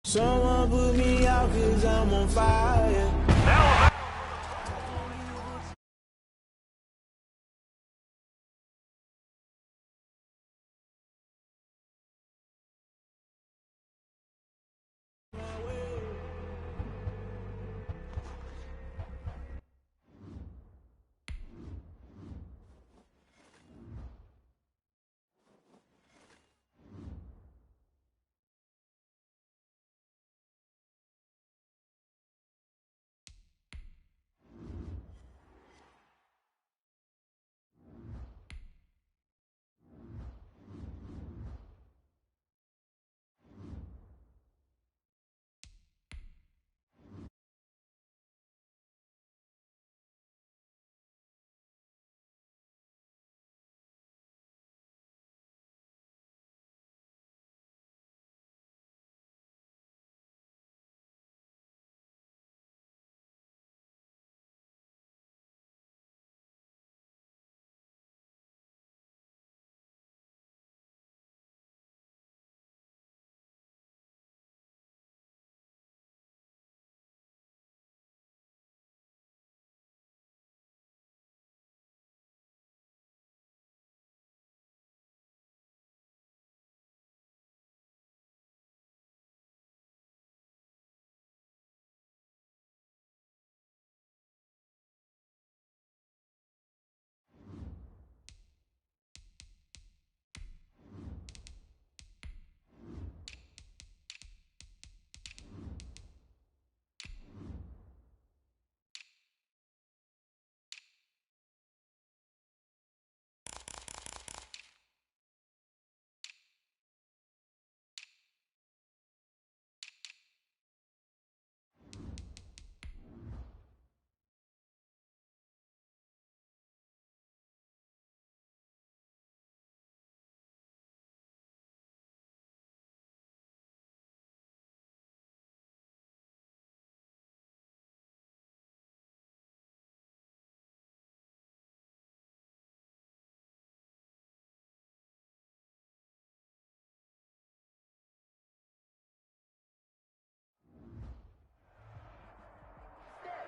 Someone put me out 'cause I'm on fire.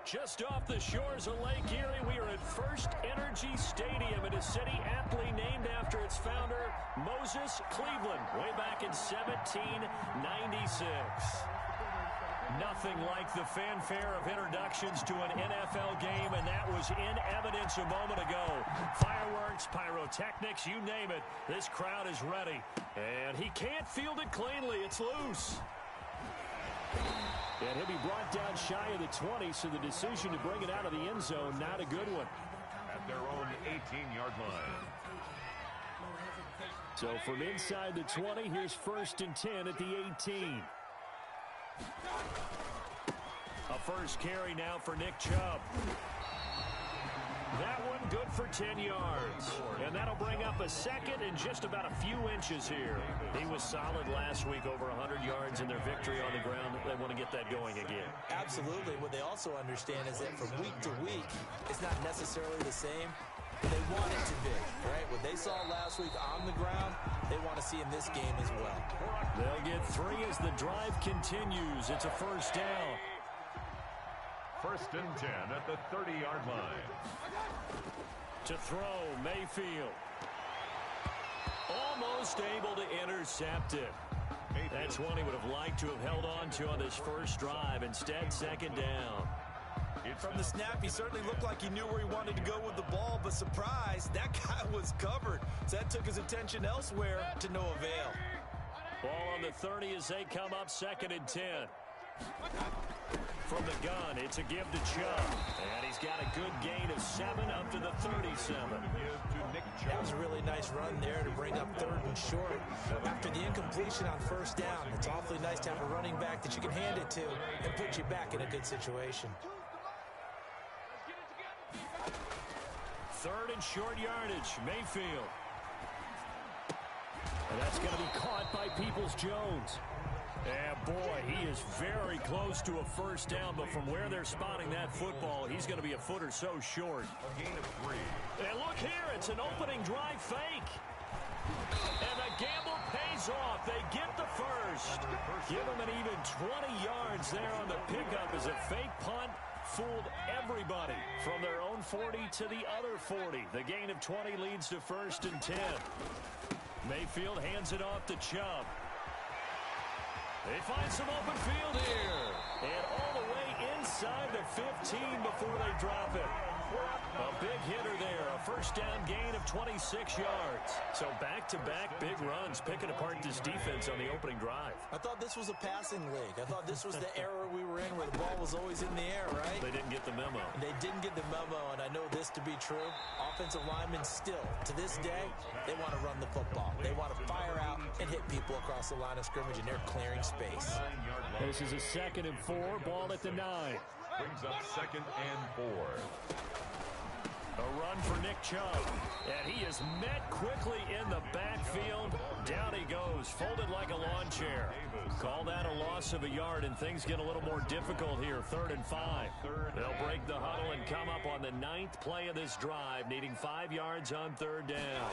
Just off the shores of Lake Erie, we are at First Energy Stadium in a city aptly named after its founder, Moses Cleveland, way back in 1796. Nothing like the fanfare of introductions to an NFL game, and that was in evidence a moment ago. Fireworks, pyrotechnics, you name it. This crowd is ready. And he can't field it cleanly. It's loose. And he'll be brought down shy of the 20, so the decision to bring it out of the end zone, not a good one. At their own 18-yard line. So from inside the 20, here's 1st and 10 at the 18. A first carry now for Nick Chubb. That one good for 10 yards. And that'll bring up a second and just about a few inches here. He was solid last week, over 100 yards in their victory on the ground. They want to get that going again. Absolutely. What they also understand is that from week to week, it's not necessarily the same. They want it to be, right? What they saw last week on the ground, they want to see in this game as well. They'll get 3 as the drive continues. It's a first down. 1st and 10 at the 30-yard line. To throw, Mayfield. Almost able to intercept it. That's one he would have liked to have held on to on this first drive. Instead, 2nd down. From the snap, he certainly looked like he knew where he wanted to go with the ball, but surprise, that guy was covered. So that took his attention elsewhere to no avail. Ball on the 30 as they come up 2nd and 10. From the gun, it's a give to Chubb. And he's got a good gain of 7 up to the 37. That was a really nice run there to bring up 3rd and short. After the incompletion on 1st down, it's awfully nice to have a running back that you can hand it to and put you back in a good situation. 3rd and short yardage, Mayfield. And that's going to be caught by Peoples-Jones. And boy, he is very close to a first down, but from where they're spotting that football, he's going to be a foot or so short. A gain of 3. And look here, it's an opening drive fake. And the gamble pays off. They get the first. Give them an even 20 yards there on the pickup as a fake punt fooled everybody from their own 40 to the other 40. The gain of 20 leads to 1st and 10. Mayfield hands it off to Chubb. They find some open field here. And all the way inside the 15 before they drop it. A big hitter there. A first down gain of 26 yards. So back-to-back big runs picking apart this defense on the opening drive. I thought this was a passing league. I thought this was the era we were in where the ball was always in the air, right? They didn't get the memo. They didn't get the memo, and I know this to be true. Offensive linemen still, to this day, they want to run the football. They want to fire out and hit people across the line of scrimmage, and they're clearing space. This is a 2nd and 4. Ball at the 9. Brings up 2nd and 4. A run for Nick Chubb. And he is met quickly in the backfield. Down he goes, folded like a lawn chair. Called out a loss of a yard, and things get a little more difficult here. 3rd and 5. They'll break the huddle and come up on the 9th play of this drive, needing 5 yards on 3rd down.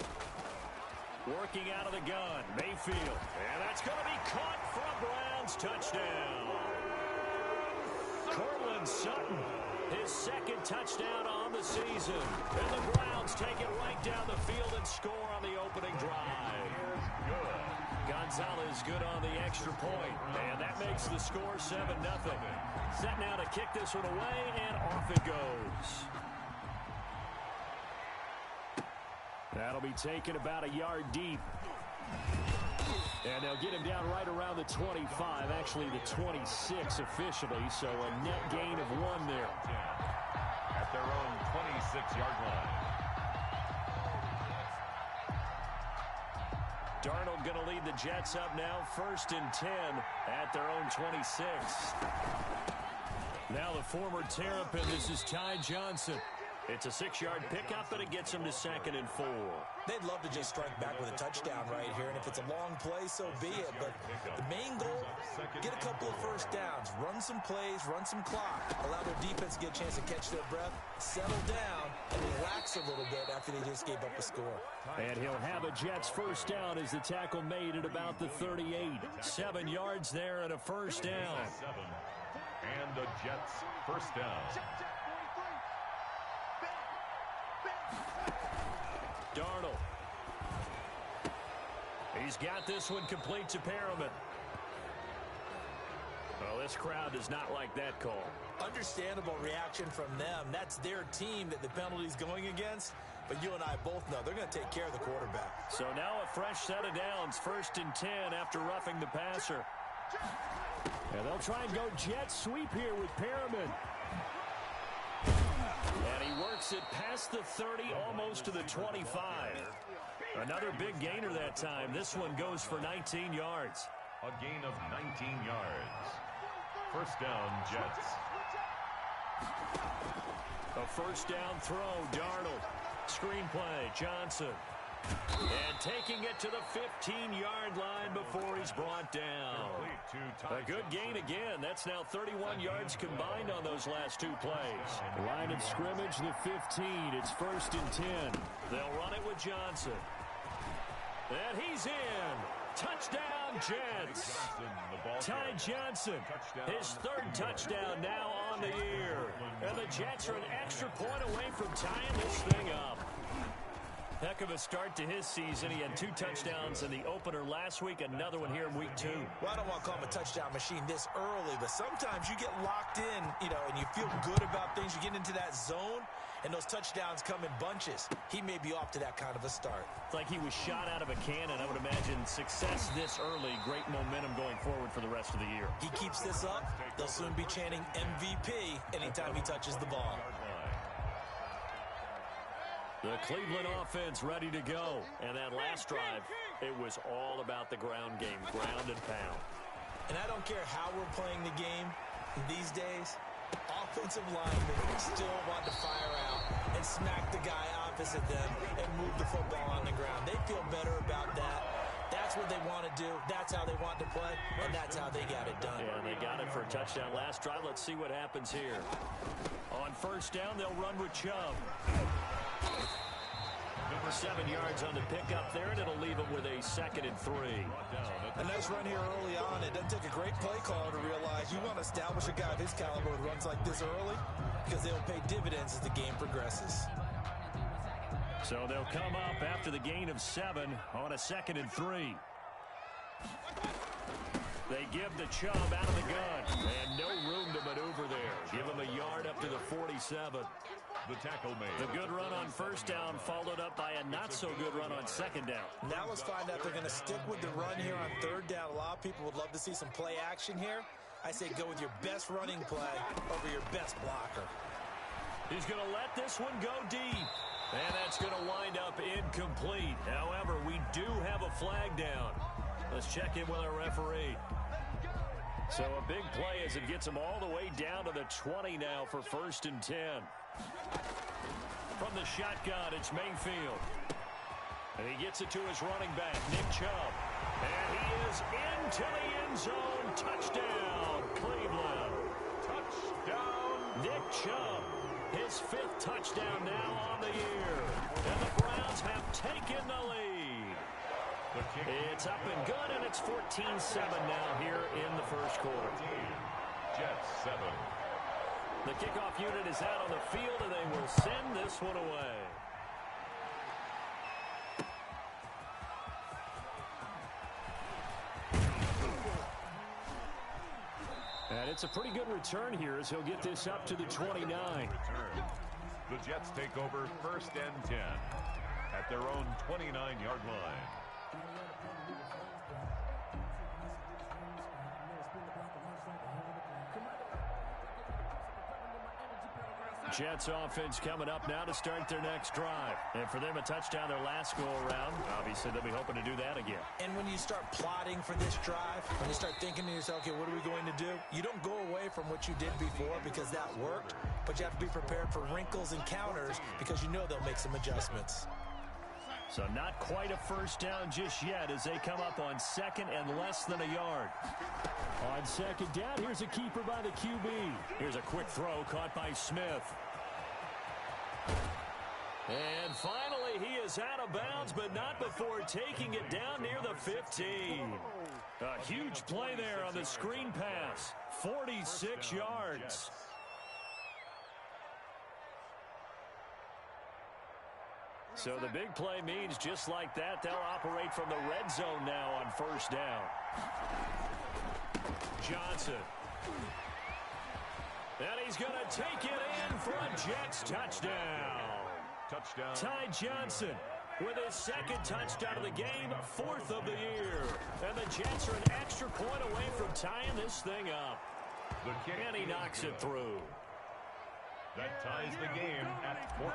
Working out of the gun, Mayfield. And that's going to be caught for a Browns touchdown. Cortland Sutton, his 2nd touchdown on the season. And the Browns take it right down the field and score on the opening drive. Gonzalez good on the extra point. And that makes the score 7-0. Set now to kick this one away, and off it goes. That'll be taken about a yard deep. And they'll get him down right around the 25, actually the 26 officially, so a net gain of 1 there. At their own 26-yard line. Darnold going to lead the Jets up now, 1st and 10 at their own 26. Now the former Terrapin, this is Ty Johnson. It's a 6-yard pickup, but it gets him to 2nd and 4. They'd love to just strike back with a touchdown right here, and if it's a long play, so be it. But the main goal, get a couple of first downs, run some plays, run some clock, allow their defense to get a chance to catch their breath, settle down, and relax a little bit after they just gave up a score. And he'll have a Jets first down as the tackle made at about the 38. 7 yards there and a first down. And the Jets first down. Darnold. He's got this one complete to Perriman. Well, this crowd does not like that call. Understandable reaction from them. That's their team that the penalty's going against. But you and I both know they're going to take care of the quarterback. So now a fresh set of downs. 1st and 10 after roughing the passer. And they'll try and go jet sweep here with Perriman. And he works it past the 30, almost to the 25. Another big gainer that time. This one goes for 19 yards. A gain of 19 yards. First down, Jets. A first down throw, Darnold. Screenplay, Johnson. And taking it to the 15-yard line before he's brought down. A good gain again. That's now 31 yards combined on those last 2 plays. Line of scrimmage, the 15. It's 1st and 10. They'll run it with Johnson. And he's in. Touchdown, Jets. Ty Johnson, his 3rd touchdown now on the year. And the Jets are an extra point away from tying this thing up. Heck of a start to his season. He had 2 touchdowns in the opener last week, another one here in week 2. Well, I don't want to call him a touchdown machine this early, but sometimes you get locked in, and you feel good about things. You get into that zone, and those touchdowns come in bunches. He may be off to that kind of a start. It's like he was shot out of a cannon. I would imagine success this early, great momentum going forward for the rest of the year. He keeps this up, they'll soon be chanting MVP anytime he touches the ball. The Cleveland offense ready to go. And that last drive, it was all about the ground game, ground and pound. And I don't care how we're playing the game these days, offensive linemen still want to fire out and smack the guy opposite them and move the football on the ground. They feel better about that. That's what they want to do. That's how they want to play, and that's how they got it done. Yeah, they got it for a touchdown last drive. Let's see what happens here. On first down, they'll run with Chubb. 7 yards on the pickup there, and it'll leave him with a 2nd and 3. A nice run here early on. It doesn't take a great play caller to realize you want to establish a guy of his caliber who runs like this early because they'll pay dividends as the game progresses. So they'll come up after the gain of 7 on a 2nd and 3. They give the Chubb out of the gun, and no room to maneuver there. Give him a yard up to the 47. The tackle made. The good run on 1st down followed up by a not-so-good run on 2nd down. Now let's find out if they're going to stick with the run here on 3rd down. A lot of people would love to see some play action here. I say go with your best running play over your best blocker. He's going to let this one go deep. And that's going to wind up incomplete. However, we do have a flag down. Let's check in with our referee. So a big play as it gets him all the way down to the 20 now for 1st and 10. From the shotgun, it's Mayfield. And he gets it to his running back, Nick Chubb. And he is into the end zone. Touchdown, Cleveland. Touchdown. Nick Chubb, his 5th touchdown now on the year. And the Browns have taken the lead. It's up and good, and it's 14-7 now here in the 1st quarter. Jets 7. The kickoff unit is out on the field, and they will send this one away. And it's a pretty good return here as he'll get this up to the 29. The Jets take over 1st and 10 at their own 29-yard line. Jets offense coming up now to start their next drive. And for them, a touchdown their last go-around. Obviously, they'll be hoping to do that again. And when you start plotting for this drive, when you start thinking to yourself, okay, what are we going to do? You don't go away from what you did before because that worked, but you have to be prepared for wrinkles and counters because you know they'll make some adjustments. So not quite a 1st down just yet as they come up on 2nd and less than a yard. On 2nd down, here's a keeper by the QB. Here's a quick throw caught by Smith. And finally, he is out of bounds, but not before taking it down near the 15. A huge play there on the screen pass. 46 yards. So the big play means just like that, they'll operate from the red zone now on 1st down. Johnson. And he's going to take it in for a Jets touchdown. Touchdown. Ty Johnson with his 2nd touchdown of the game, 4th of the year. And the Jets are an extra point away from tying this thing up. And he knocks it through. That ties the game at 14.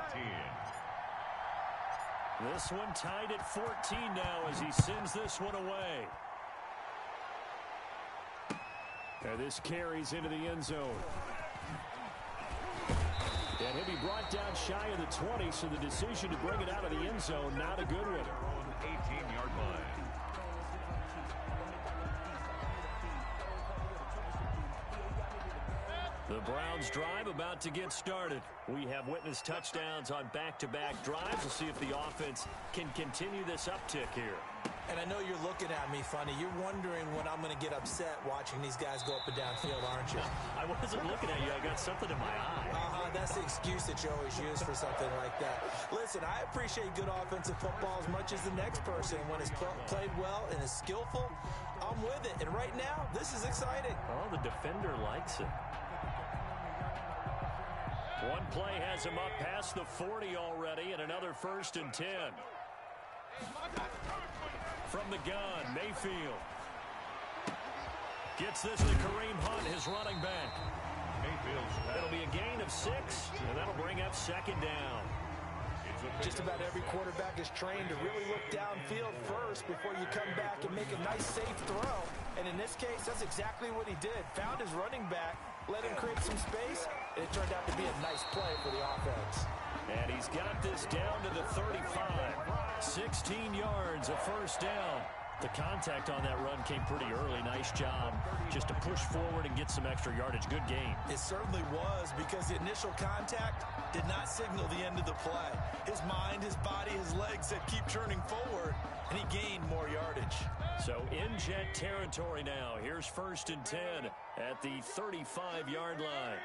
This one tied at 14 now as he sends this one away. And this carries into the end zone. And he'll be brought down shy of the 20, so the decision to bring it out of the end zone, not a good one. 18-yard line. The Browns drive about to get started. We have witnessed touchdowns on back-to-back drives. We'll see if the offense can continue this uptick here. And I know you're looking at me funny. You're wondering when I'm going to get upset watching these guys go up and down field, aren't you? I wasn't looking at you. I got something in my eye. That's the excuse that you always use for something like that. Listen, I appreciate good offensive football as much as the next person. When it's played well and is skillful, I'm with it. And right now, this is exciting. Oh, the defender likes it. One play has him up past the 40 already, and another 1st and 10. From the gun, Mayfield. Gets this to Kareem Hunt, his running back. It'll be a gain of 6, and that'll bring up 2nd down. Just about every quarterback is trained to really look downfield first before you come back and make a nice, safe throw. And in this case, that's exactly what he did. Found his running back, let him create some space, and it turned out to be a nice play for the offense. And he's got this down to the 35. 16 yards, a 1st down. The contact on that run came pretty early. Nice job just to push forward and get some extra yardage. Good game. It certainly was, because the initial contact did not signal the end of the play. His mind, his body, his legs said keep turning forward, and he gained more yardage. So in Jet territory now. Here's 1st and 10 at the 35-yard line.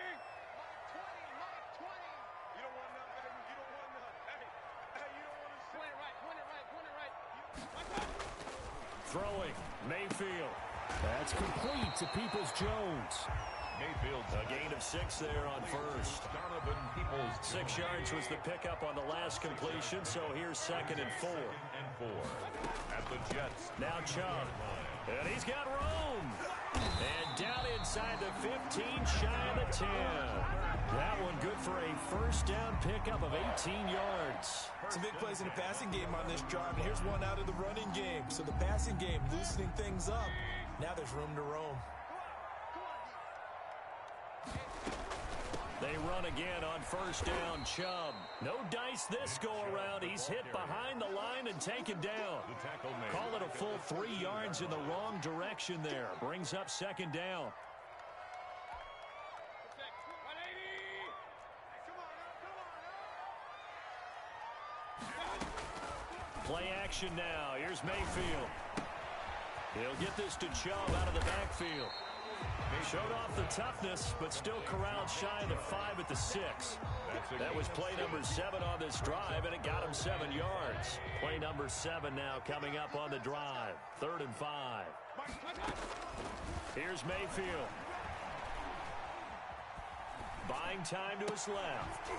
Throwing, Mayfield. That's complete to Peoples-Jones. Mayfield, A gain of 6 there on first. Donovan Peoples. 6 yards was the pickup on the last completion, so here's 2nd and 4. At the Jets. Now Chubb. And he's got room. And down inside the 15, shy of the 10. That one good for a first down pickup of 18 yards. Some big plays in the passing game on this drive, and here's one out of the running game. So the passing game loosening things up. Now there's room to roam. They run again on first down. Chubb. No dice this go around. He's hit behind the line and taken down. Call it a full 3 yards in the wrong direction there. Brings up 2nd down. Play action now. Here's Mayfield. He'll get this to Chubb out of the backfield. Showed off the toughness, but still corralled shy of the 5 at the 6. That was play number 7 on this drive, and it got him 7 yards. Play number 7 now coming up on the drive. 3rd and 5. Here's Mayfield. Buying time to his left.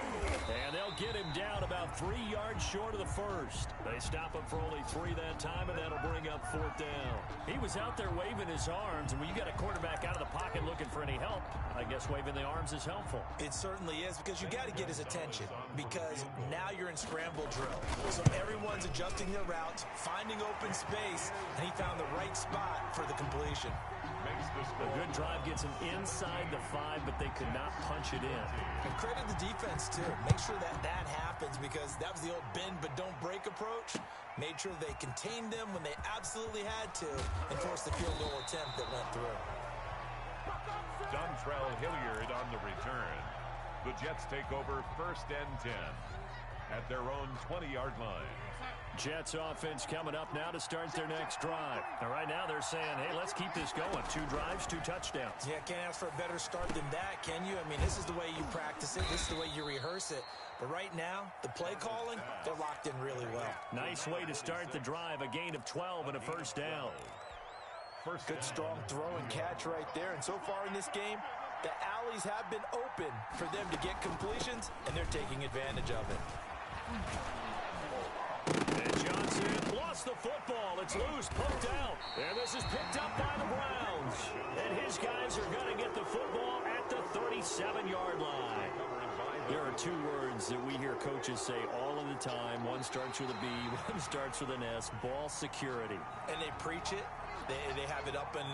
And they'll get him down about 3 yards short of the first. They stop him for only 3 that time, and that'll bring up 4th down. He was out there waving his arms, and when you got a quarterback out of the pocket looking for any help, I guess waving the arms is helpful. It certainly is, because you got to get his attention, because now you're in scramble drill. So everyone's adjusting their routes, finding open space, and he found the right spot for the completion. A good drive gets him inside the 5, but they could not punch it in. And credit the defense, too. Make sure that happens, because that was the old bend but don't break approach. Made sure they contained them when they absolutely had to and forced the field goal attempt that went through. Dontrell Hilliard on the return. The Jets take over 1st and 10 at their own 20-yard line. Jets offense coming up now to start their next drive. And right now they're saying, hey, let's keep this going. 2 drives, 2 touchdowns. Yeah, can't ask for a better start than that, can you? I mean, this is the way you practice it. This is the way you rehearse it. But right now, the play calling, they're locked in really well. Nice way to start the drive. A gain of 12 and a first down. Good strong throw and catch right there. And so far in this game, the alleys have been open for them to get completions, and they're taking advantage of it. And Johnson lost the football. It's loose, poked out. And this is picked up by the Browns. And his guys are going to get the football at the 37-yard line. There are 2 words that we hear coaches say all of the time. One starts with a B, one starts with an S. Ball security. And they preach it. They have it up in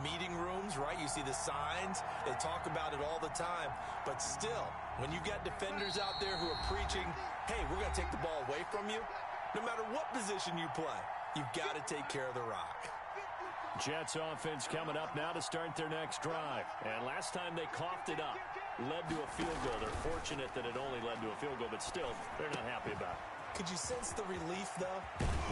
meeting rooms, right? You see the signs. They talk about it all the time. But still, when you got defenders out there who are preaching, hey, we're going to take the ball away from you, no matter what position you play, you've got to take care of the rock. Jets offense coming up now to start their next drive. And last time they coughed it up, led to a field goal. They're fortunate that it only led to a field goal, but still, they're not happy about it. Could you sense the relief, though,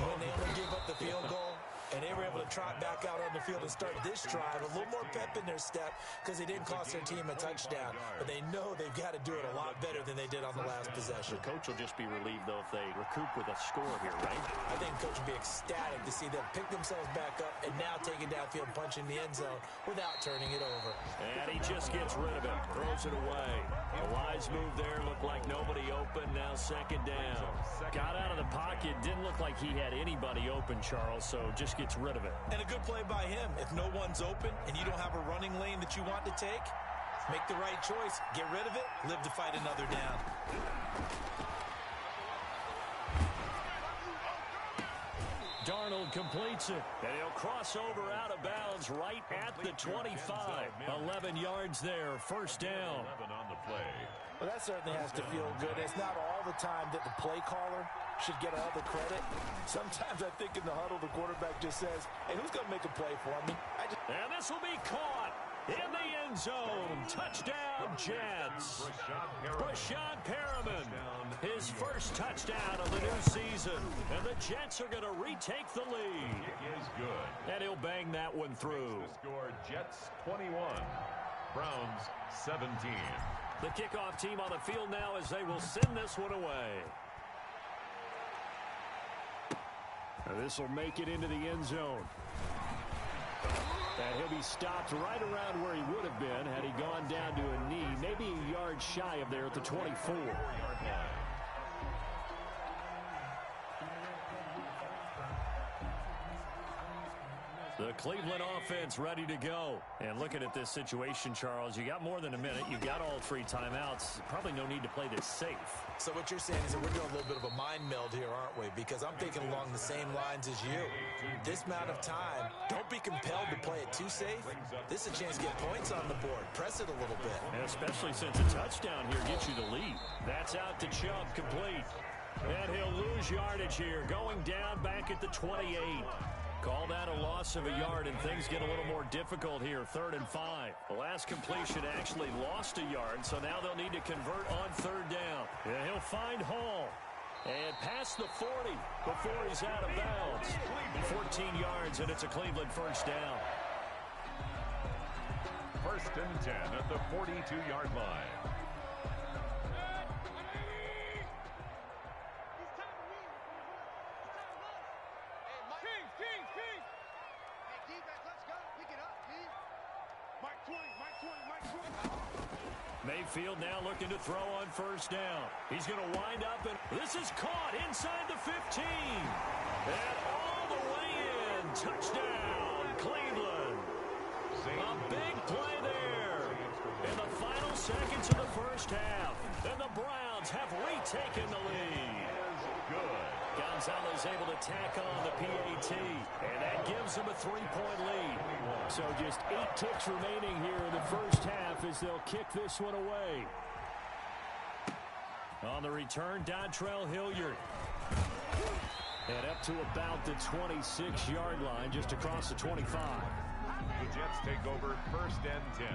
when they only gave up the field goal? And they were able to trot back out on the field and start this drive. A little more pep in their step because they didn't cost their team a touchdown. But they know they've got to do it a lot better than they did on the last possession. The coach will just be relieved, though, if they recoup with a score here, right? I think coach will be ecstatic to see them pick themselves back up and now take it downfield, punching the end zone without turning it over. And he just gets rid of it, throws it away. A wise move there, looked like nobody open, now 2nd down. Got out of the pocket, didn't look like he had anybody open, Charles, so just gets rid of it. And a good play by him. If no one's open and you don't have a running lane that you want to take, make the right choice. Get rid of it. Live to fight another down. Darnold completes it, and he'll cross over out of bounds right at the 25. 11 yards there, first down. 11 on the play. Well, that certainly has to feel good. It's not all the time that the play caller should get all the credit. Sometimes I think in the huddle, the quarterback just says, hey, who's going to make a play for me? And this will be caught in the end zone. Touchdown, Jets. Brashad Perriman, his first touchdown of the new season. And the Jets are going to retake the lead. It is good. And he'll bang that one through. The score, Jets 21, Browns 17. The kickoff team on the field now as they will send this one away. This will make it into the end zone. And he'll be stopped right around where he would have been had he gone down to a knee, maybe a yard shy of there at the 24. The Cleveland offense ready to go. And looking at this situation, Charles, you got more than a minute. You've got all 3 timeouts. Probably no need to play this safe. So what you're saying is that we're doing a little bit of a mind meld here, aren't we? Because I'm thinking along the same lines as you. This amount of time, don't be compelled to play it too safe. This is a chance to get points on the board. Press it a little bit. And especially since a touchdown here gets you the lead. That's out to Chubb, complete. And he'll lose yardage here, going down back at the 28. Call that a loss of a yard, and things get a little more difficult here. 3rd and 5. The last completion actually lost a yard, so now they'll need to convert on 3rd down. And he'll find Hall. And past the 40 before he's out of bounds. 14 yards, and it's a Cleveland first down. 1st and 10 at the 42-yard line. Mayfield now looking to throw on 1st down. He's going to wind up, and this is caught inside the 15. And all the way in. Touchdown, Cleveland. A big play there in the final seconds of the first half. And the Browns have retaken the lead. Good. Gonzalez able to tack on the PAT, and that gives them a 3-point lead. So just 8 ticks remaining here in the first half as they'll kick this one away. On the return, Dontrell Hilliard. And up to about the 26-yard line, just across the 25. The Jets take over 1st and 10.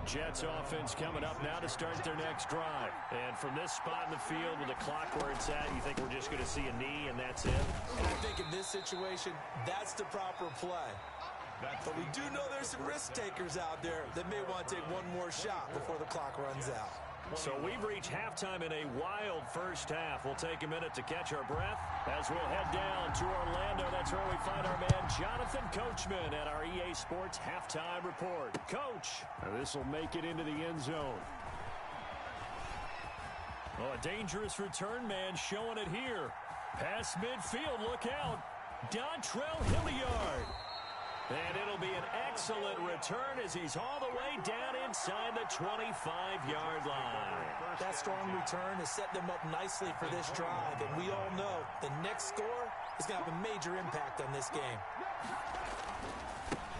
Jets offense coming up now to start their next drive. And from this spot in the field with the clock where it's at, you think we're just going to see a knee and that's it? And I think in this situation, that's the proper play. But we do know there's some risk takers out there that may want to take one more shot before the clock runs out. So we've reached halftime in a wild first half. We'll take a minute to catch our breath as we'll head down to Orlando. That's where we find our man Jonathan Coachman at our EA Sports Halftime Report. Coach, this will make it into the end zone. Oh, a dangerous return man showing it here. Past midfield, look out. Dontrell Hilliard. And it'll be an excellent return as he's all the way down inside the 25-yard line. That strong return has set them up nicely for this drive, and we all know the next score is going to have a major impact on this game.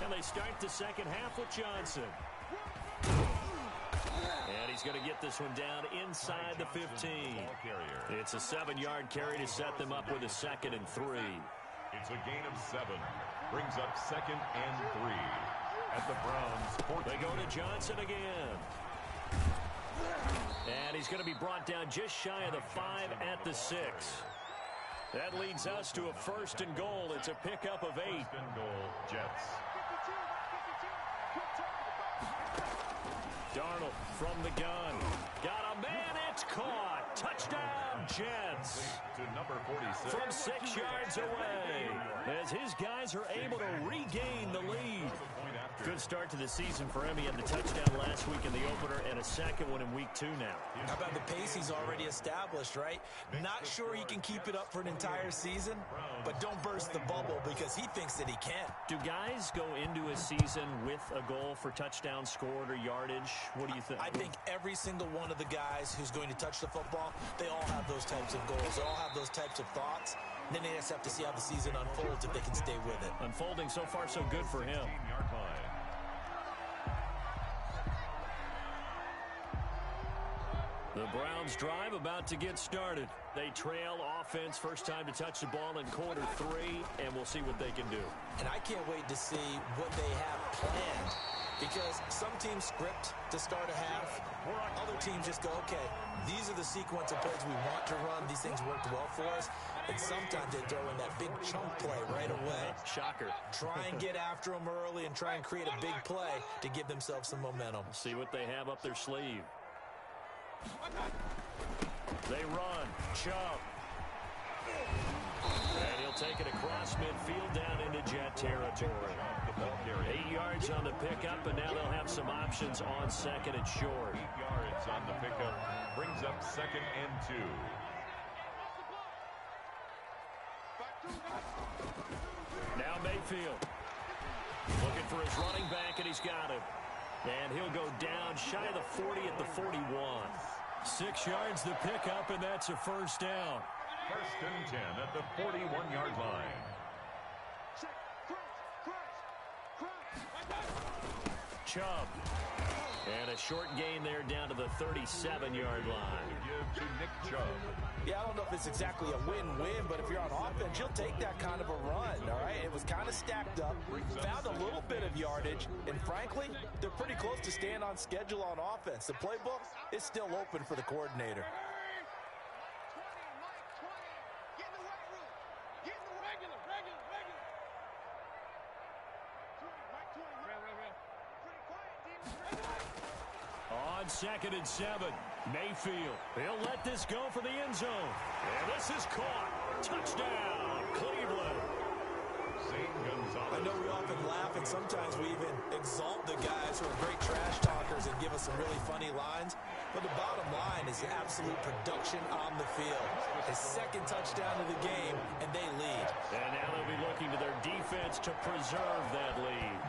And they start the second half with Johnson. And he's going to get this one down inside the 15. It's a 7-yard carry to set them up with a 2nd and 3. It's a gain of 7. Brings up 2nd and 3. At the Browns, 14. They go to Johnson again. And he's going to be brought down just shy of the 5 at the 6. That leads us to a 1st and goal. It's a pickup of 8. 1st and goal, Jets. Darnold from the gun. Got a man, it's caught. Touchdown, Jets. To number 46. From 6 yards away, as his guys are able to regain the lead. Good start to the season for him. He had the touchdown last week in the opener and a 2nd one in week 2 now. How about the pace he's already established, right? Not sure he can keep it up for an entire season, but don't burst the bubble because he thinks that he can. Do guys go into a season with a goal for touchdown scored or yardage? What do you think? I think every single one of the guys who's going to touch the football, they all have those types of goals. They all have those types of thoughts. Then they just have to see how the season unfolds if they can stay with it. Unfolding so far so good for him. 15-yard line. The Browns drive about to get started. They trail offense, first time to touch the ball in quarter 3, and we'll see what they can do. And I can't wait to see what they have planned, because some teams script to start a half. Other teams just go, okay, these are the sequence of plays we want to run. These things worked well for us. And sometimes they throw in that big chunk play right away. Shocker. Try and get after them early and try and create a big play to give themselves some momentum. See what they have up their sleeve. They run. Chubb. And he'll take it across midfield down into Jet territory. 8 yards on the pickup, and now they'll have some options on second and short. 8 yards on the pickup. Brings up 2nd and 2. Now Mayfield. Looking for his running back, and he's got him. And he'll go down shy of the 40 at the 41. 6 yards the pickup, and that's a first down. 1st and 10 at the 41-yard line. Chubb. And a short gain there down to the 37-yard line. Give to Nick Chubb. Yeah, I don't know if it's exactly a win-win, but if you're on offense, you'll take that kind of a run, all right? It was kind of stacked up, found a little bit of yardage, and frankly, they're pretty close to staying on schedule on offense. The playbook is still open for the coordinator. On 2nd and 7, Mayfield. He'll let this go for the end zone. And this is caught. Touchdown, Cleveland. I know we often laugh, and sometimes we even exalt the guys who are great trash talkers and give us some really funny lines. But the bottom line is the absolute production on the field. His 2nd touchdown of the game, and they lead. And now they'll be looking to their defense to preserve that lead.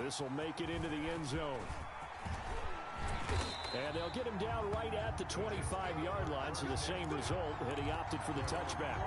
This will make it into the end zone. And they'll get him down right at the 25-yard line, so the same result, and he opted for the touchback.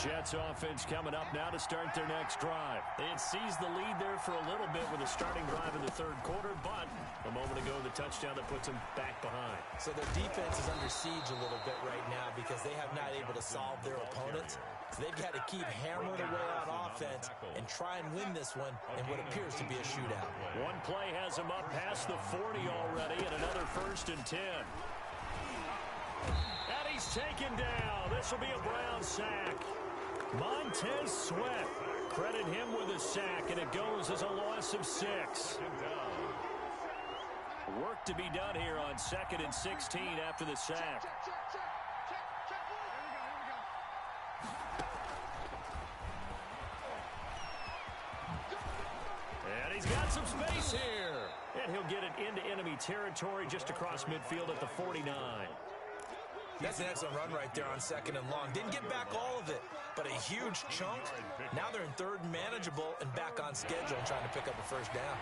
Jets offense coming up now to start their next drive. They had seized the lead there for a little bit with a starting drive in the 3rd quarter, but a moment ago the touchdown that puts them back behind. So their defense is under siege a little bit right now because they have not able to solve their opponents. So they've got to keep hammering away on offense and try and win this one in what appears to be a shootout. One play has them up past the 40 already, and another 1st and 10. And he's taken down. This will be a Brown sack. Montez Sweat, credit him with a sack, and it goes as a loss of 6. Work to be done here on 2nd and 16 after the sack. And he's got some space here. And he'll get it into enemy territory just across midfield at the 49. That's an excellent run right there on 2nd and long. Didn't get back all of it, but a huge chunk. Now they're in 3rd and manageable and back on schedule and trying to pick up a first down.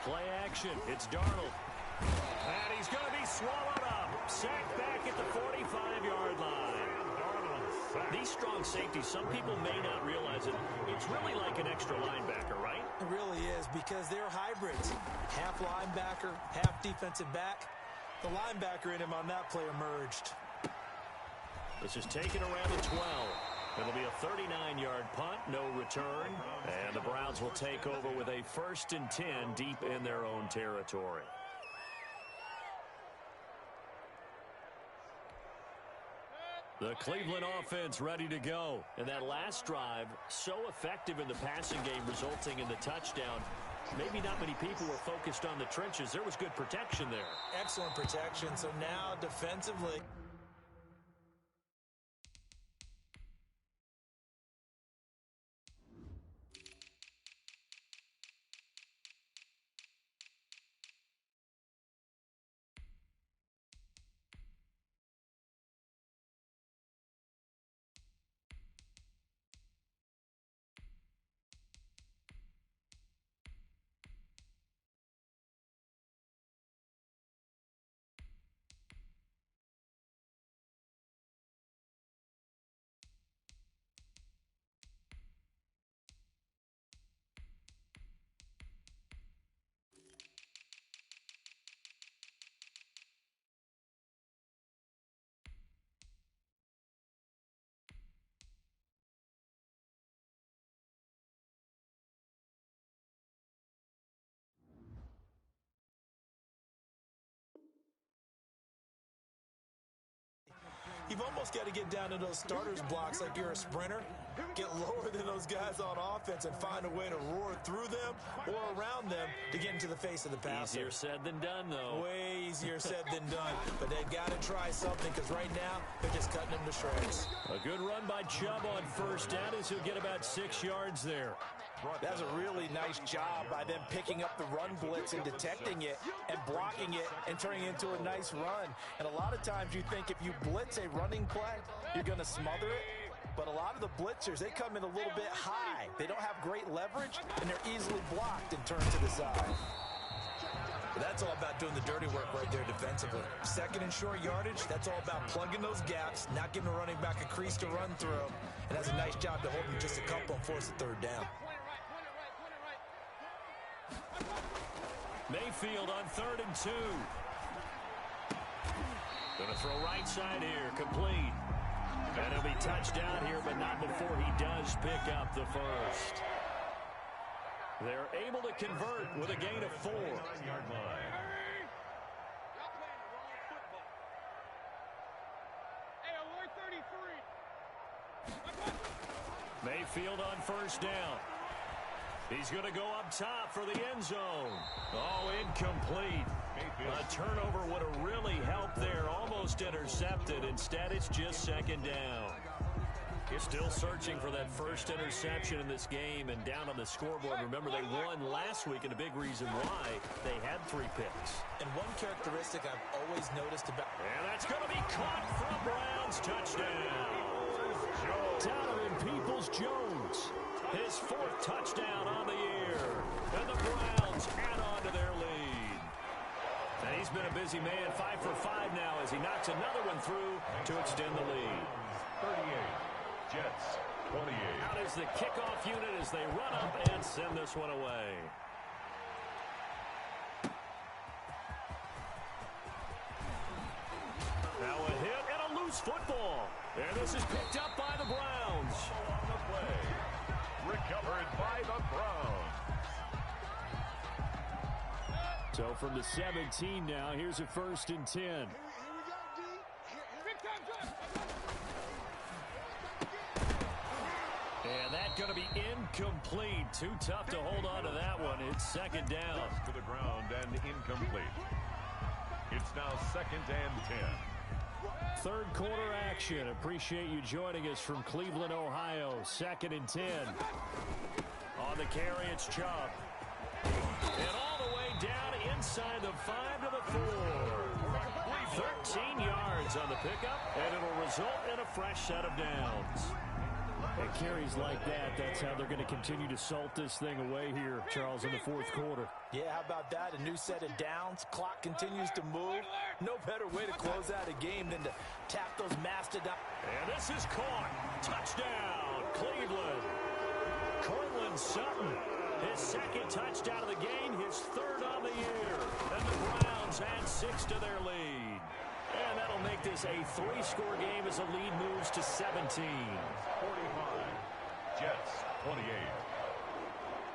Play action. It's Darnold. And he's going to be swallowed up. Sacked back at the 45-yard line. These strong safeties, some people may not realize it. It's really like an extra linebacker, right? It really is, because they're hybrids. Half linebacker, half defensive back. The linebacker in him on that play emerged. This is taken around the 12. It'll be a 39-yard punt, no return. And the Browns will take over with a 1st and 10 deep in their own territory. The Cleveland offense ready to go. And that last drive, so effective in the passing game, resulting in the touchdown. Maybe not many people were focused on the trenches. There was good protection there. Excellent protection. So now defensively, You've almost got to get down to those starters blocks like you're a sprinter, get lower than those guys on offense and find a way to roar through them or around them to get into the face of the passer. Easier said than done, though. Way easier said than done. But they've got to try something because right now they're just cutting them to shreds. A good run by Chubb on first down as he'll get about 6 yards there. That's a really nice job by them picking up the run blitz and detecting it and blocking it and turning it into a nice run. And a lot of times you think if you blitz a running play, you're going to smother it. But a lot of the blitzers, they come in a little bit high. They don't have great leverage, and they're easily blocked and turned to the side. That's all about doing the dirty work right there defensively. Second and short yardage, that's all about plugging those gaps, not giving the running back a crease to run through, and that's a nice job to hold them just a couple and force the third down. Mayfield on 3rd and 2. Gonna throw right side here, complete. And he'll be touchdown here, but not before he does pick up the first. They're able to convert with a gain of 4. Mayfield on first down. He's going to go up top for the end zone. Oh, incomplete. A turnover would have really helped there. Almost intercepted. Instead, it's just 2nd down. Still searching for that first interception in this game and down on the scoreboard. Remember, they won last week, and a big reason why they had 3 picks. And one characteristic I've always noticed about... And that's going to be caught from Browns. Touchdown. Donovan Peoples-Jones. His 4th touchdown on the year. And the Browns add on to their lead. And he's been a busy man, 5 for 5 now as he knocks another one through to extend the lead. 38. Jets, 28. Out is the kickoff unit as they run up and send this one away. Now a hit and a loose football. And this is picked up by the Browns. On the play. Recovered by the Browns. So from the 17 now, here's a 1st and 10. And that's going to be incomplete. Too tough to hold on to that one. It's 2nd down. To the ground and incomplete. It's now 2nd and 10. 3rd quarter action. Appreciate you joining us from Cleveland, Ohio. 2nd and 10. On the carry, it's Chubb. And all the way down inside the 5 to the 4. 13 yards on the pickup, and it'll result in a fresh set of downs. And carries like that, that's how they're going to continue to salt this thing away here, Charles, in the 4th quarter. Yeah, how about that? A new set of downs. Clock continues to move. No better way to close out a game than to tap those mastodon. And this is caught. Touchdown, Cleveland. Cortland Sutton, his 2nd touchdown of the game, his 3rd on the year. And the Browns add 6 to their lead. And that'll make this a 3-score game as the lead moves to 17. 45. Jets, 28.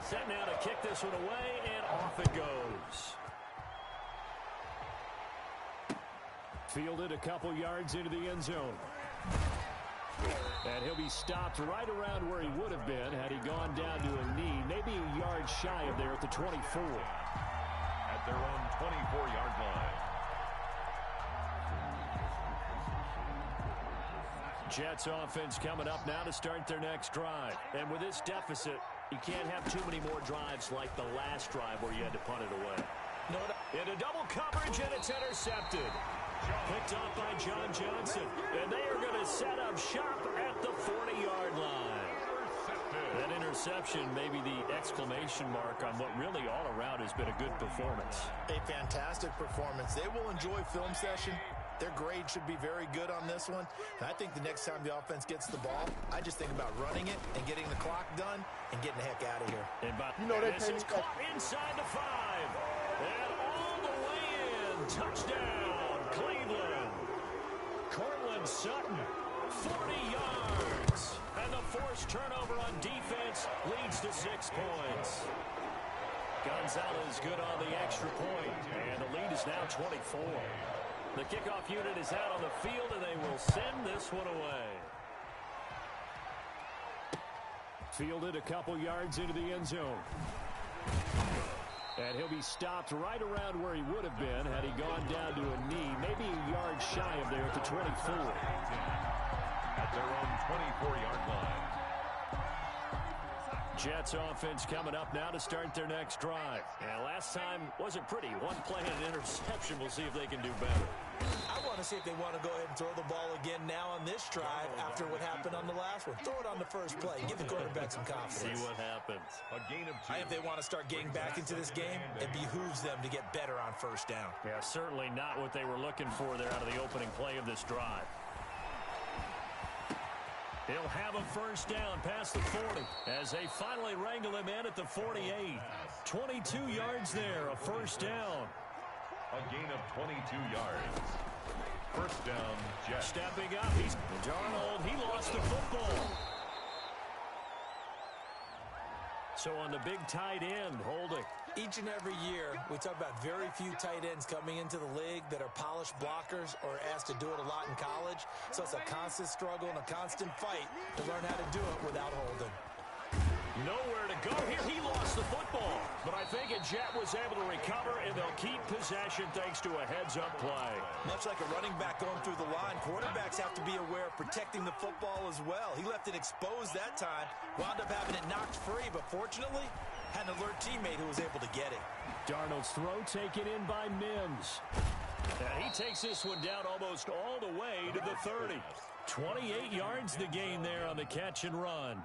Set now to kick this one away, and off it goes. Fielded a couple yards into the end zone. And he'll be stopped right around where he would have been had he gone down to a knee, maybe a yard shy of there at the 24. At their own 24-yard line. Jets offense coming up now to start their next drive. And with this deficit, you can't have too many more drives like the last drive where you had to punt it away. Into double coverage, and it's intercepted. Picked off by John Johnson. And they are going to set up shop at the 40-yard line. That interception may be the exclamation mark on what really all around has been a good performance. A fantastic performance. They will enjoy film session. Their grade should be very good on this one. And I think the next time the offense gets the ball, I just think about running it and getting the clock done and getting the heck out of here. And this is caught inside the 5. And all the way in. Touchdown, Cleveland. Cortland Sutton, 40 yards. And the forced turnover on defense leads to 6 points. Gonzalez good on the extra point. And the lead is now 24. The kickoff unit is out on the field, and they will send this one away. Fielded a couple yards into the end zone. And he'll be stopped right around where he would have been had he gone down to a knee, maybe a yard shy of there at the 24. At their own 24-yard line. Jets offense coming up now to start their next drive. And last time wasn't pretty. One play and an interception. We'll see if they can do better. I want to see if they want to go ahead and throw the ball again now on this drive after what happened on the last one. Throw it on the first play. Give the quarterback some confidence. See what happens. A gain of 2. If they want to start getting back into this game, it behooves them to get better on first down. Yeah, certainly not what they were looking for there out of the opening play of this drive. He'll have a first down past the 40 as they finally wrangle him in at the 48. 22 yards there, a first down. A gain of 22 yards. First down, Jets. Stepping up, he's Darnold. He lost the football. So on the big tight end, holding. Each and every year, we talk about very few tight ends coming into the league that are polished blockers or asked to do it a lot in college. So it's a constant struggle and a constant fight to learn how to do it without holding. Nowhere to go here. He lost the football. But I think a Jet was able to recover, and they'll keep possession thanks to a heads-up play. Much like a running back going through the line, quarterbacks have to be aware of protecting the football as well. He left it exposed that time, wound up having it knocked free, but fortunately, had an alert teammate who was able to get it. Darnold's throw taken in by Mims. And he takes this one down almost all the way to the 30. 28 yards the gain there on the catch and run.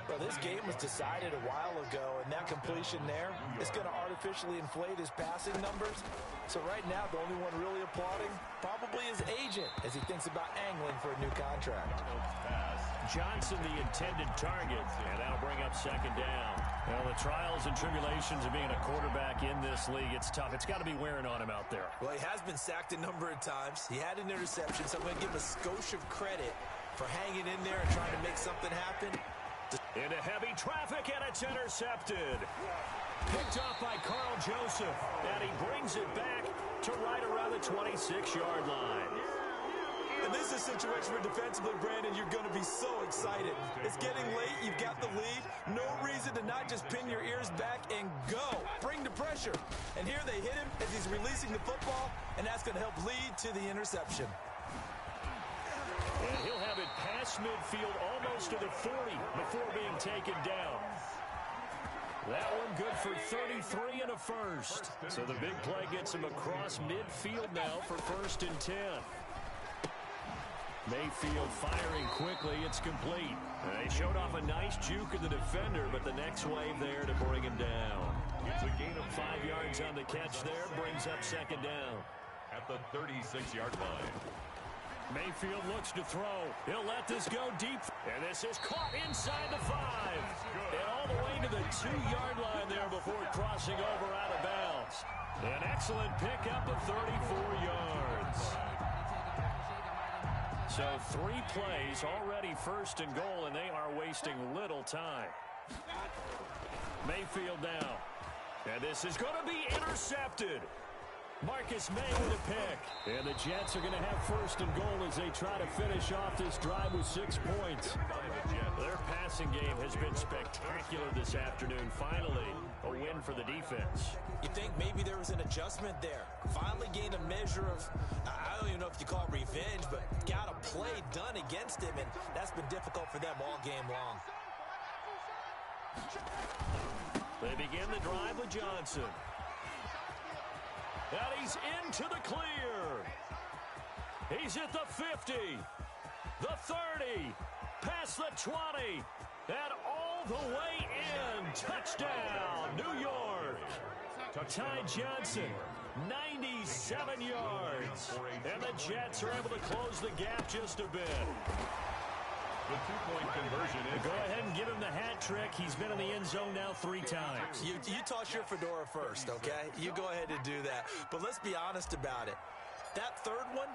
Well, this game was decided a while ago, and that completion there is going to artificially inflate his passing numbers. So right now, the only one really applauding probably his agent as he thinks about angling for a new contract. Johnson, the intended target, and that'll bring up second down. Well, the trials and tribulations of being a quarterback in this league, it's tough. It's got to be wearing on him out there. Well, he has been sacked a number of times. He had an interception, so I'm going to give him a skosh of credit for hanging in there and trying to make something happen. Into heavy traffic, and it's intercepted. Picked off by Carl Joseph, and he brings it back to right around the 26-yard line. And this is a situation where defensively, Brandon, you're going to be so excited. It's getting late. You've got the lead. No reason to not just pin your ears back and go. Bring the pressure. And here they hit him as he's releasing the football, and that's going to help lead to the interception. And he'll have it past midfield almost to the 40 before being taken down. That one good for 33 and a first. So the big play gets him across midfield now for 1st and 10. Mayfield firing quickly. It's complete. They showed off a nice juke of the defender, but the next wave there to bring him down. It's a gain of 5 yards on the catch there. Brings up second down. At the 36-yard line. Mayfield looks to throw. He'll let this go deep. And this is caught inside the 5. And all the way to the 2-yard line there before crossing over out of bounds. An excellent pickup of 34 yards. So 3 plays, already 1st and goal, and they are wasting little time. Mayfield now. And this is going to be intercepted. Marcus May with a pick. And the Jets are going to have 1st and goal as they try to finish off this drive with 6 points. Their passing game has been spectacular this afternoon. Finally, a win for the defense. You think maybe there was an adjustment there. Finally gained a measure of, I don't even know if you call it revenge, but got a play done against him, and that's been difficult for them all game long. They begin the drive with Johnson. And he's into the clear. He's at the 50, the 30, past the 20, and all the way in. Touchdown, New York. Ty Johnson, 97 yards. And the Jets are able to close the gap just a bit. The 2-point conversion is... Go ahead and give him the hat trick. He's been in the end zone now 3 times. You toss your fedora first, okay? You go ahead and do that. But let's be honest about it. That 3rd one,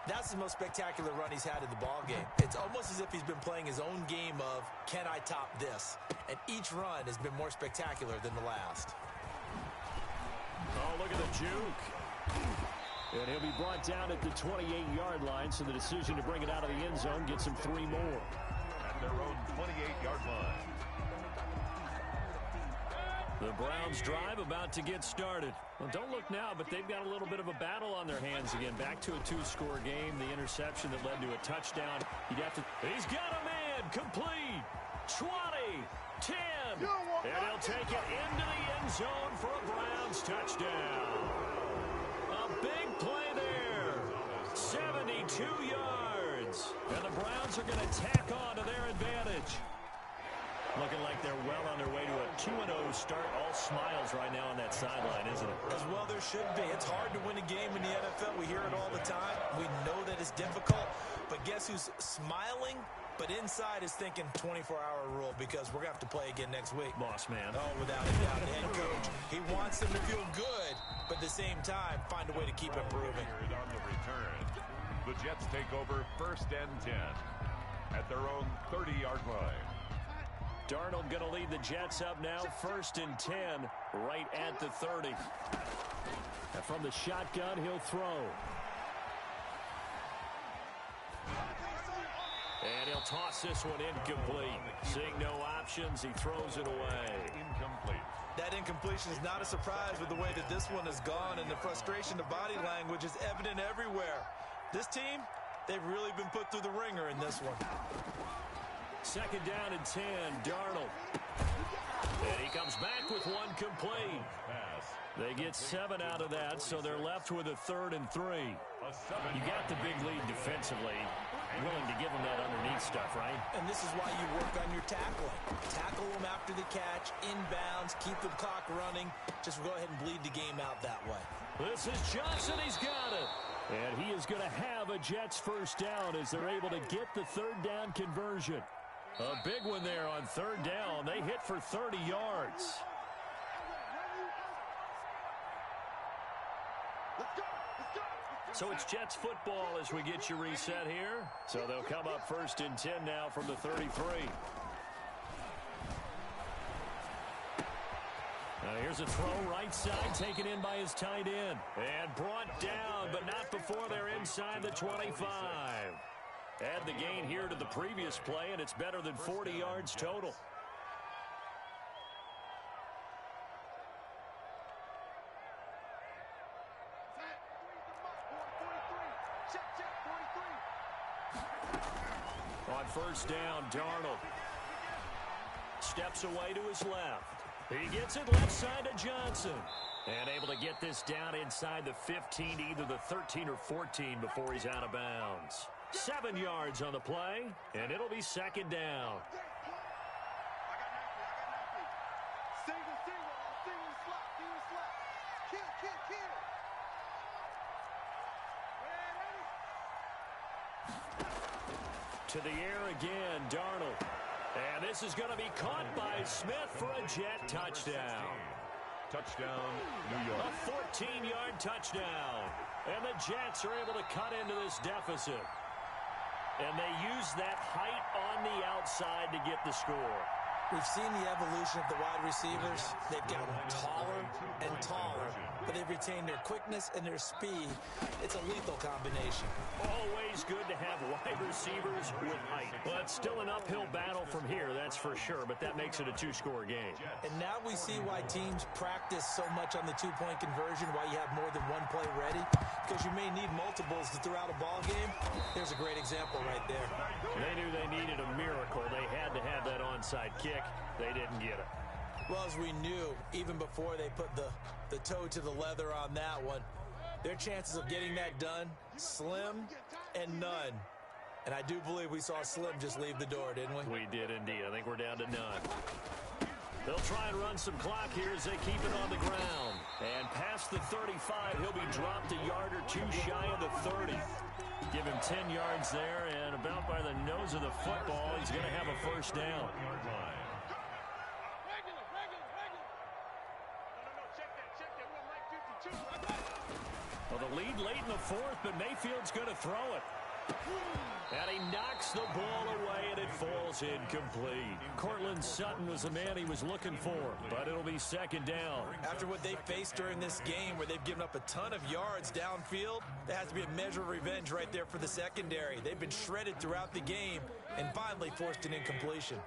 that's the most spectacular run he's had in the ballgame. It's almost as if he's been playing his own game of, can I top this? And each run has been more spectacular than the last. Oh, look at the juke. And he'll be brought down at the 28-yard line, so the decision to bring it out of the end zone gets him 3 more. At their own 28-yard line. The Browns drive about to get started. Well, don't look now, but they've got a little bit of a battle on their hands again. Back to a 2-score game. The interception that led to a touchdown. He's got a man. Complete. 20. 10. And he'll take it into the end zone for a Browns touchdown. A big play there. 72 yards. And the Browns are going to tack on to their advantage. Looking like they're well on their way to a 2-0 start. All smiles right now on that sideline, isn't it? As well there should be. It's hard to win a game in the NFL. We hear it all the time. We know that it's difficult. But guess who's smiling? But inside is thinking 24-hour rule because we're going to have to play again next week. Boss man. Oh, without a doubt. The head coach, he wants them to feel good, but at the same time, find a way to keep improving. On the return, the Jets take over 1st and 10 at their own 30-yard line. Darnold going to lead the Jets up now, 1st and 10, right at the 30. And from the shotgun, he'll throw. And he'll toss this one incomplete. Seeing no options, he throws it away. Incomplete. That incompletion is not a surprise with the way that this one has gone, and the frustration of body language is evident everywhere. This team, they've really been put through the ringer in this one. 2nd down and 10, Darnold. And he comes back with one complete. They get 7 out of that, so they're left with a 3rd and 3. You got the big lead defensively. Willing to give them that underneath stuff, right? And this is why you work on your tackling. Tackle them after the catch, inbounds, keep the clock running. Just go ahead and bleed the game out that way. This is Johnson. He's got it. And he is going to have a Jets 1st down as they're able to get the 3rd down conversion. A big one there on 3rd down. They hit for 30 yards. So it's Jets football as we get you reset here. So they'll come up 1st and 10 now from the 33. Here's a throw right side, taken in by his tight end. And brought down, but not before they're inside the 25. Add the gain here to the previous play, and it's better than 40 yards total. On 1st down, Darnold steps away to his left. He gets it left side to Johnson. And able to get this down inside the 15, either the 13 or 14 before he's out of bounds. 7 yards on the play, and it'll be 2nd down. To the air again, Darnold. And this is going to be caught by Smith for a Jet touchdown. Touchdown, New York. A 14-yard touchdown. And the Jets are able to cut into this deficit. And they use that height on the outside to get the score. We've seen the evolution of the wide receivers. They've gotten taller and taller, but they've retained their quickness and their speed. It's a lethal combination. Always good to have wide receivers with height. But still an uphill battle from here, that's for sure. But that makes it a 2-score game. And now we see why teams practice so much on the 2-point conversion, why you have more than one play ready, because you may need multiples throughout a ball game. There's a great example right there. They knew they needed a miracle. They had to have that onside kick. They didn't get it. Well, as we knew, even before they put the toe to the leather on that one, their chances of getting that done, slim and none. And I do believe we saw Slim just leave the door, didn't we? We did indeed. I think we're down to none. They'll try and run some clock here as they keep it on the ground. And past the 35, he'll be dropped a yard or two shy of the 30. Give him 10 yards there, and about by the nose of the football, he's going to have a 1st down. Well, the lead late in the 4th, but Mayfield's going to throw it. And he knocks the ball away, and it falls ball's incomplete. Cortland Sutton was the man he was looking for, but it'll be second down. After what they faced during this game where they've given up a ton of yards downfield, there has to be a measure of revenge right there for the secondary. They've been shredded throughout the game and finally forced an incompletion.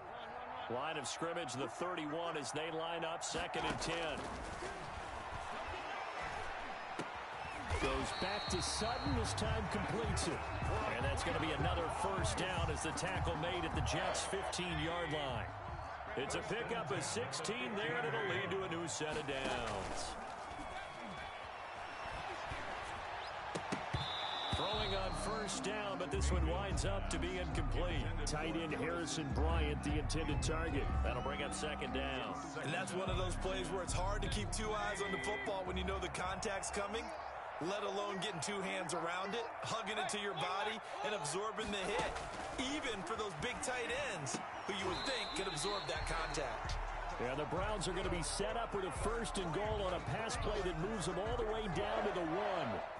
Line of scrimmage, the 31 as they line up, 2nd and 10. Goes back to Sutton. This time completes it. And that's going to be another first down as the tackle made at the Jets' 15-yard line. It's a pickup of 16 there, and it'll lead to a new set of downs. Throwing on first down, but this one winds up to be incomplete. Tight end Harrison Bryant, the intended target. That'll bring up 2nd down. And that's one of those plays where it's hard to keep two eyes on the football when you know the contact's coming, let alone getting two hands around it, hugging it to your body, and absorbing the hit. Even for those big tight ends who you would think could absorb that contact. Yeah, the Browns are going to be set up with a 1st and goal on a pass play that moves them all the way down to the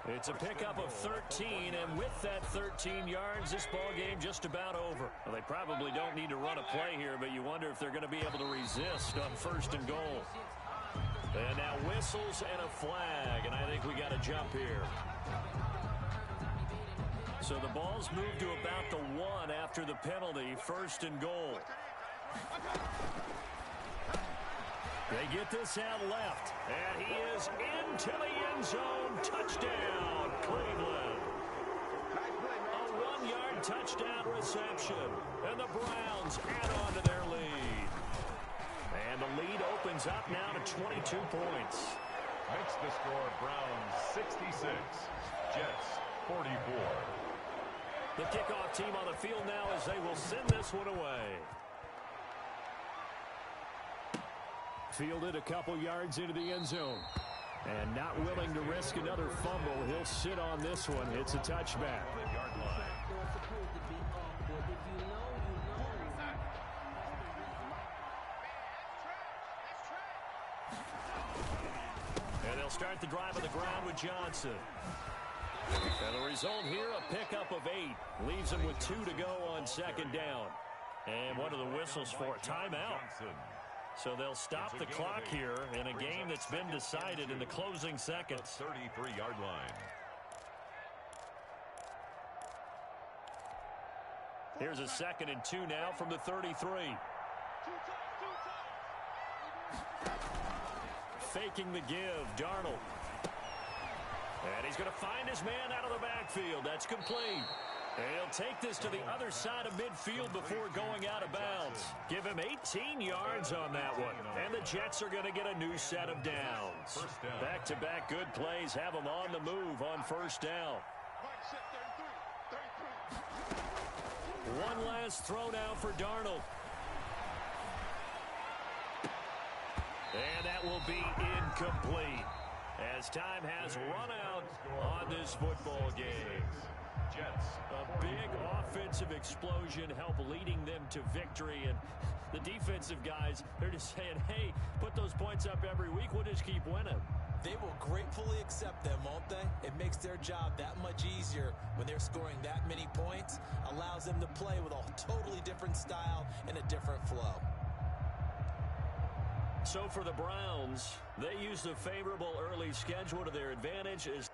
1. It's a pickup of 13, and with that 13 yards, this ball game just about over. Well, they probably don't need to run a play here, but you wonder if they're going to be able to resist on 1st and goal. And now whistles and a flag, and I think we got a jump here. So the ball's moved to about the 1 after the penalty, 1st and goal. They get this out left, and he is into the end zone. Touchdown, Cleveland. A 1-yard touchdown reception, and the Browns add on to their lead. And the lead opens up now to 22 points. Makes the score Browns 66, Jets 44. The kickoff team on the field now as they will send this one away. Fielded a couple yards into the end zone. And not willing to risk another fumble. He'll sit on this one. It's a touchback. And they'll start the drive on the ground with Johnson. And the result here, a pickup of 8. Leaves him with 2 to go on 2nd down. And what are the whistles for? Timeout. So they'll stop the clock here in a game that's been decided in the closing seconds. 33-yard line. Here's a 2nd and 2 now from the 33. Faking the give, Darnold. And he's going to find his man out of the backfield. That's complete. And he'll take this to the other side of midfield before going out of bounds. Give him 18 yards on that one. And the Jets are going to get a new set of downs. Back-to-back good plays have them on the move on 1st down. One last throw now for Darnold. And that will be incomplete as time has run out on this football game. Jets. A big offensive explosion help leading them to victory, and the defensive guys, they're just saying, hey, put those points up every week, we'll just keep winning. They will gratefully accept them, won't they? It makes their job that much easier when they're scoring that many points, allows them to play with a totally different style and a different flow. So for the Browns, they use the favorable early schedule to their advantage as